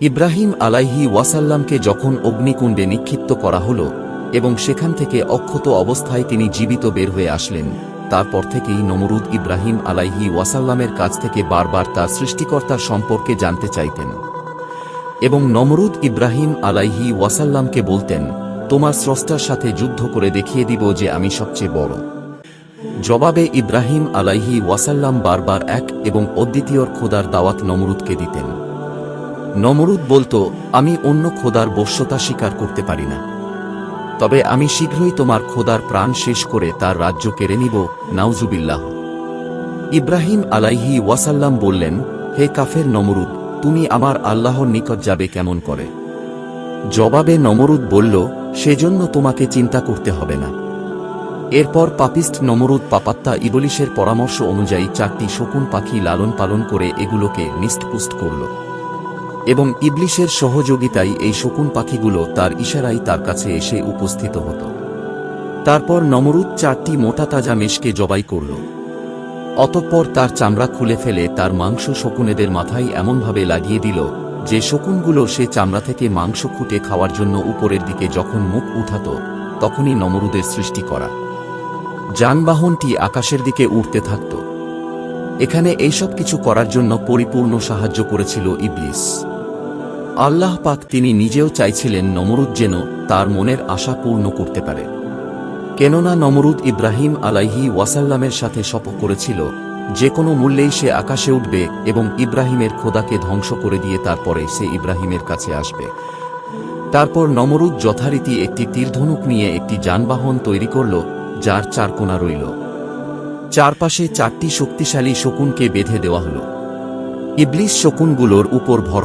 ইব্রাহিম আলাইহি ওয়াসাল্লামকে যখন অগ্নিকুণ্ডে নিক্ষিপ্ত করা হল এবং সেখান থেকে অক্ষত অবস্থায় তিনি জীবিত বের হয়ে আসলেন, তারপর থেকেই নমরুদ ইব্রাহিম আলাইহি ওয়াসাল্লামের কাছ থেকে বারবার তার সৃষ্টিকর্তার সম্পর্কে জানতে চাইতেন এবং নমরুদ ইব্রাহিম আলাইহি ওয়াসাল্লামকে বলতেন, তোমার স্রষ্টার সাথে যুদ্ধ করে দেখিয়ে দিব যে আমি সবচেয়ে বড়। জবাবে ইব্রাহিম আলাইহি ওয়াসাল্লাম বারবার এক এবং অদ্বিতীয়র খোদার দাওয়াত নমরুদকে দিতেন। নমরুদ বলত, আমি অন্য খোদার বশ্যতা স্বীকার করতে পারি না, তবে আমি শীঘ্রই তোমার খোদার প্রাণ শেষ করে তার রাজ্য কেড়ে নিব, নাউজুবিল্লাহ। ইব্রাহিম আলাইহি ওয়াসাল্লাম বললেন, হে কাফের নমরুদ, তুমি আমার আল্লাহর নিকট যাবে কেমন করে? জবাবে নমরুদ বলল, সেজন্য তোমাকে চিন্তা করতে হবে না। এরপর পাপিস্ট নমরুদ পাপাত্তা ইবলিশের পরামর্শ অনুযায়ী 4টি শকুন পাখি লালন পালন করে এগুলোকে নিস্টপুষ্ট করল এবং ইবলিশের সহযোগিতায় এই শকুন পাখিগুলো তার ইশারায় তার কাছে এসে উপস্থিত হতো। তারপর নমরুদ 4টি মোটা তাজা মেষকে জবাই করল। অতঃপর তার চামড়া খুলে ফেলে তার মাংস শকুনেদের মাথায় এমনভাবে লাগিয়ে দিল যে শকুনগুলো সে চামড়া থেকে মাংস খুঁটে খাওয়ার জন্য উপরের দিকে যখন মুখ উঠাত, তখনই নমরুদের সৃষ্টি করা যানবাহনটি আকাশের দিকে উঠতে থাকত। এখানে এইসব কিছু করার জন্য পরিপূর্ণ সাহায্য করেছিল ইবলিস। আল্লাহ পাক তিনি নিজেও চাইছিলেন নমরুদ যেন তার মনের আশা পূর্ণ করতে পারে, কেননা নমরুদ ইব্রাহিম আলাইহি ওয়াসাল্লামের সাথে শপথ করেছিল যে কোনো মূল্যেই সে আকাশে উঠবে এবং ইব্রাহিমের খোদাকে ধ্বংস করে দিয়ে তারপরে সে ইব্রাহিমের কাছে আসবে। তারপর নমরুদ যথারীতি একটি তীরধনুক নিয়ে একটি যানবাহন তৈরি করল, যার 4 কোণা রইল। চারপাশে 4টি শক্তিশালী শকুনকে বেঁধে দেওয়া হল। ইবলিস শকুনগুলোর উপর ভর